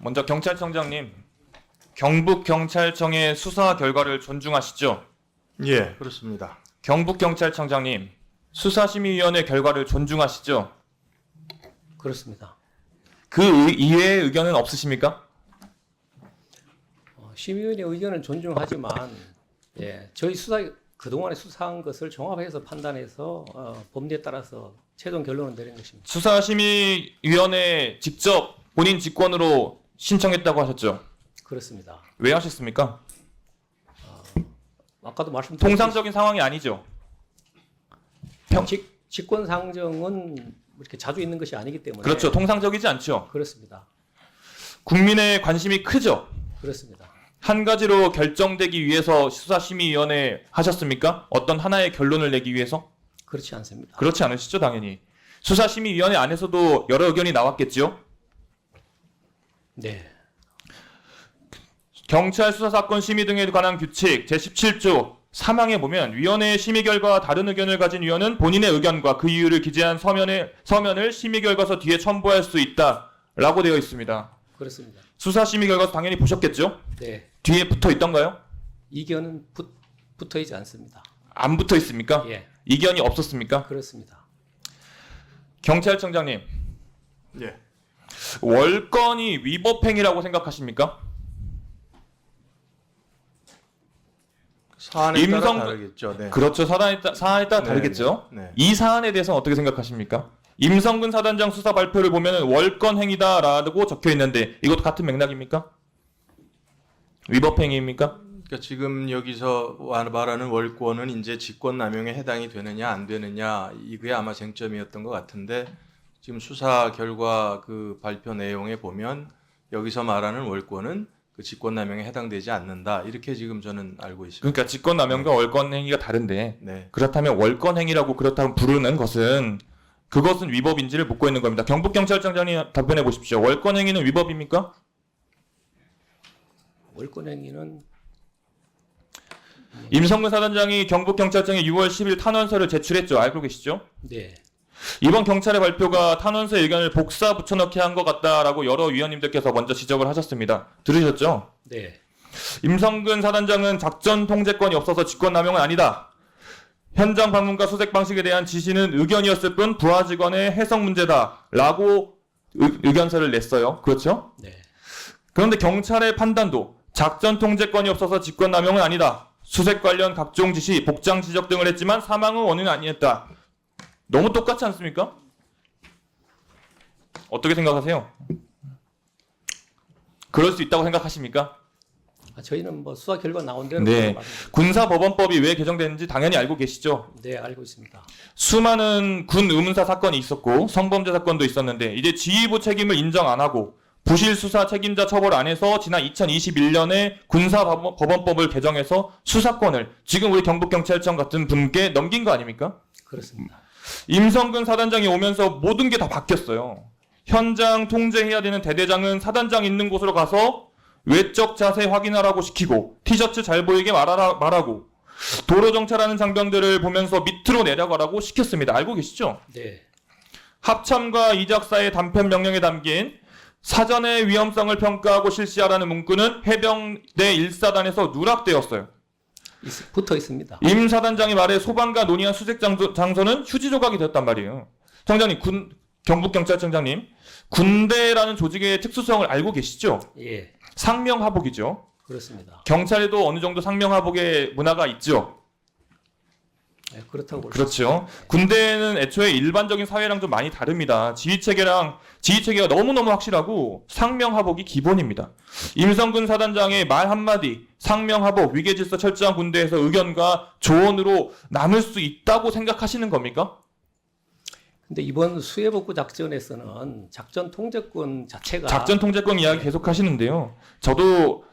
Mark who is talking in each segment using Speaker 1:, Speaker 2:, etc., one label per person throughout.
Speaker 1: 먼저 경찰청장님, 경북경찰청의 수사 결과를 존중하시죠?
Speaker 2: 예, 그렇습니다.
Speaker 1: 경북경찰청장님, 수사심의위원회 결과를 존중하시죠?
Speaker 3: 그렇습니다.
Speaker 1: 그 이외의 의견은 없으십니까?
Speaker 3: 심의위원회 의견은 존중하지만 저희 그동안에 수사한 것을 종합해서 판단해서 법리에 따라서 최종 결론을 내린 것입니다.
Speaker 1: 수사심의위원회 직접 본인 직권으로 신청했다고 하셨죠?
Speaker 3: 그렇습니다.
Speaker 1: 왜 하셨습니까?
Speaker 3: 아까도 말씀드린
Speaker 1: 통상적인 상황이 아니죠?
Speaker 3: 직권 상정은 이렇게 자주 있는 것이 아니기 때문에
Speaker 1: 그렇죠. 통상적이지 않죠.
Speaker 3: 그렇습니다.
Speaker 1: 국민의 관심이 크죠.
Speaker 3: 그렇습니다.
Speaker 1: 한 가지로 결정되기 위해서 수사심의위원회 하셨습니까? 어떤 하나의 결론을 내기 위해서?
Speaker 3: 그렇지 않습니다.
Speaker 1: 그렇지 않으시죠, 당연히. 수사심의위원회 안에서도 여러 의견이 나왔겠죠.
Speaker 3: 네.
Speaker 1: 경찰 수사사건 심의 등에 관한 규칙 제17조 3항에 보면 위원회의 심의 결과와 다른 의견을 가진 위원은 본인의 의견과 그 이유를 기재한 서면을 심의 결과서 뒤에 첨부할 수 있다라고 되어 있습니다.
Speaker 3: 그렇습니다.
Speaker 1: 수사심의 결과서 당연히 보셨겠죠?
Speaker 3: 네.
Speaker 1: 뒤에 붙어 있던가요?
Speaker 3: 이견은 붙어 있지 않습니다.
Speaker 1: 안 붙어 있습니까?
Speaker 3: 예.
Speaker 1: 이견이 없었습니까?
Speaker 3: 그렇습니다.
Speaker 1: 경찰청장님,
Speaker 2: 예,
Speaker 1: 월권이 위법행위라고 생각하십니까?
Speaker 2: 사안에 따라
Speaker 1: 임성-
Speaker 2: 다르겠죠. 네.
Speaker 1: 그렇죠. 사안에 따라
Speaker 2: 네,
Speaker 1: 다르겠죠.
Speaker 2: 네.
Speaker 1: 이 사안에 대해서는 어떻게 생각하십니까? 임성근 사단장 수사 발표를 보면 월권 행위다라고 적혀 있는데 이것도 같은 맥락입니까? 위법행위입니까?
Speaker 2: 그러니까 지금 여기서 말하는 월권은 이제 직권남용에 해당이 되느냐 안 되느냐 이게 아마 쟁점이었던 것 같은데 지금 수사 결과 그 발표 내용에 보면 여기서 말하는 월권은 그 직권남용에 해당되지 않는다 이렇게 지금 저는 알고 있습니다.
Speaker 1: 그러니까 직권남용과 월권 행위가 다른데
Speaker 2: 네,
Speaker 1: 그렇다면 월권 행위라고 그렇다면 부르는 것은 그것은 위법인지를 묻고 있는 겁니다. 경북경찰청장님 답변해 보십시오. 월권 행위는 위법입니까?
Speaker 3: 월권 행위는
Speaker 1: 임성근 사단장이 경북경찰청에 6월 10일 탄원서를 제출했죠. 알고 계시죠?
Speaker 3: 네.
Speaker 1: 이번 경찰의 발표가 탄원서 의견을 복사 붙여넣기 한 것 같다라고 여러 위원님들께서 먼저 지적을 하셨습니다. 들으셨죠?
Speaker 3: 네.
Speaker 1: 임성근 사단장은 작전 통제권이 없어서 직권남용은 아니다. 현장 방문과 수색 방식에 대한 지시는 의견이었을 뿐 부하 직원의 해석 문제다라고 의견서를 냈어요. 그렇죠?
Speaker 3: 네.
Speaker 1: 그런데 경찰의 판단도 작전 통제권이 없어서 직권남용은 아니다. 수색 관련 각종 지시, 복장 지적 등을 했지만 사망의 원인은 아니었다. 너무 똑같지 않습니까? 어떻게 생각하세요? 그럴 수 있다고 생각하십니까?
Speaker 3: 저희는 뭐 수사 결과 나온 대로
Speaker 1: 네.
Speaker 3: 말씀드립니다.
Speaker 1: 군사법원법이 왜 개정됐는지 당연히 알고 계시죠?
Speaker 3: 네, 알고 있습니다.
Speaker 1: 수많은 군 의문사 사건이 있었고 성범죄 사건도 있었는데 이제 지휘부 책임을 인정 안 하고 부실 수사 책임자 처벌 안 해서 지난 2021년에 군사법원법을 개정해서 수사권을 지금 우리 경북경찰청 같은 분께 넘긴 거 아닙니까?
Speaker 3: 그렇습니다.
Speaker 1: 임성근 사단장이 오면서 모든 게 다 바뀌었어요. 현장 통제해야 되는 대대장은 사단장 있는 곳으로 가서 외적 자세 확인하라고 시키고 티셔츠 잘 보이게 말하고 도로 정찰하는 장병들을 보면서 밑으로 내려가라고 시켰습니다. 알고 계시죠?
Speaker 3: 네.
Speaker 1: 합참과 이작사의 단편 명령에 담긴 사전의 위험성을 평가하고 실시하라는 문구는 해병대 1사단에서 누락되었어요.
Speaker 3: 붙어 있습니다.
Speaker 1: 임 사단장이 말해 소방과 논의한 수색 장소는 휴지 조각이 되었단 말이에요. 청장님, 경북경찰청장님, 군대라는 조직의 특수성을 알고 계시죠?
Speaker 3: 예.
Speaker 1: 상명하복이죠.
Speaker 3: 그렇습니다.
Speaker 1: 경찰에도 어느 정도 상명하복의 문화가 있죠.
Speaker 3: 네, 그렇다고 볼 수
Speaker 1: 그렇죠. 군대는 애초에 일반적인 사회랑 좀 많이 다릅니다. 지휘체계가 너무너무 확실하고 상명하복이 기본입니다. 임성근 사단장의 말 한마디, 상명하복, 위계질서 철저한 군대에서 의견과 조언으로 남을 수 있다고 생각하시는 겁니까?
Speaker 3: 근데 이번 수해복구 작전에서는 작전 통제권 자체가
Speaker 1: 작전 통제권 이야기 계속 하시는데요. 저도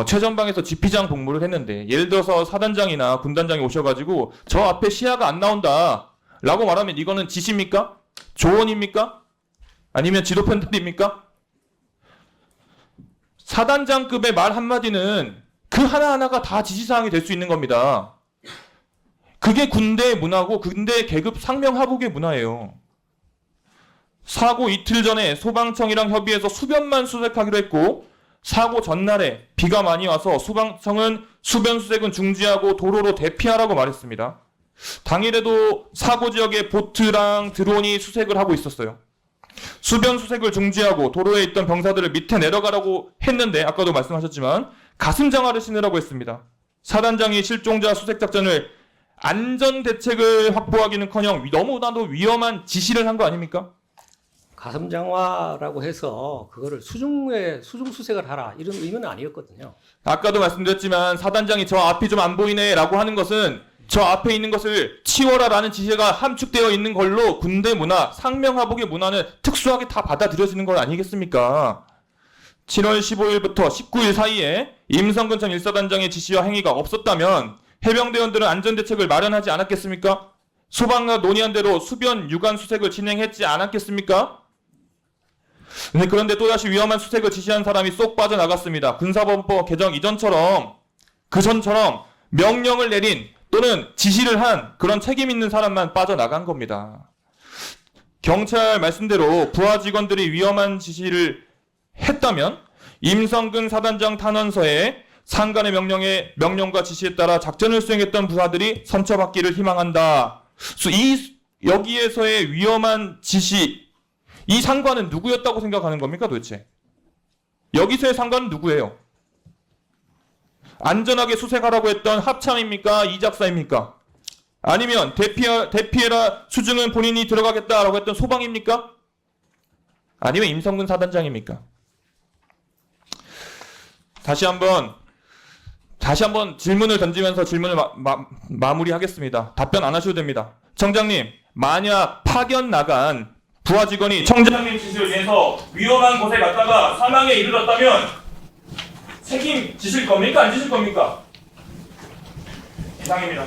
Speaker 1: 최전방에서 지피장 복무를 했는데 예를 들어서 사단장이나 군단장이 오셔가지고 저 앞에 시야가 안 나온다 라고 말하면 이거는 지시입니까? 조언입니까? 아니면 지도 편들입니까? 사단장급의 말 한마디는 그 하나하나가 다 지시사항이 될 수 있는 겁니다. 그게 군대의 문화고 군대 계급 상명하복의 문화예요. 사고 이틀 전에 소방청이랑 협의해서 수변만 수색하기로 했고 사고 전날에 비가 많이 와서 소방청은 수변 수색은 중지하고 도로로 대피하라고 말했습니다. 당일에도 사고 지역에 보트랑 드론이 수색을 하고 있었어요. 수변 수색을 중지하고 도로에 있던 병사들을 밑에 내려가라고 했는데 아까도 말씀하셨지만 가슴 장화를 신으라고 했습니다. 사단장이 실종자 수색 작전을 안전 대책을 확보하기는커녕 너무나도 위험한 지시를 한 거 아닙니까?
Speaker 3: 가슴장화라고 해서 그거를 수중 수색을 하라 이런 의미는 아니었거든요.
Speaker 1: 아까도 말씀드렸지만 사단장이 저 앞이 좀 안 보이네라고 하는 것은 저 앞에 있는 것을 치워라라는 지시가 함축되어 있는 걸로 군대 문화, 상명하복의 문화는 특수하게 다 받아들여지는 것 아니겠습니까? 7월 15일부터 19일 사이에 임성근 전 1사단장의 지시와 행위가 없었다면 해병대원들은 안전대책을 마련하지 않았겠습니까? 소방과 논의한 대로 수변 유관 수색을 진행했지 않았겠습니까? 그런데 또다시 위험한 수색을 지시한 사람이 쏙 빠져나갔습니다. 군사법법 개정 이전처럼 그전처럼 명령을 내린 또는 지시를 한 그런 책임 있는 사람만 빠져나간 겁니다. 경찰 말씀대로 부하 직원들이 위험한 지시를 했다면 임성근 사단장 탄원서에 상관의 명령과 지시에 따라 작전을 수행했던 부하들이 선처받기를 희망한다. 여기에서의 위험한 지시, 이 상관은 누구였다고 생각하는 겁니까 도대체? 여기서의 상관은 누구예요? 안전하게 수색하라고 했던 합참입니까? 이작사입니까? 아니면 대피해라 수중은 본인이 들어가겠다라고 했던 소방입니까? 아니면 임성근 사단장입니까? 다시 한번 질문을 던지면서 질문을 마무리하겠습니다. 답변 안 하셔도 됩니다. 청장님, 만약 파견 나간 부하 직원이 청장님 지시를 위해서 위험한 곳에 갔다가 사망에 이르렀다면 책임지실 겁니까? 안 지실 겁니까? 이상입니다.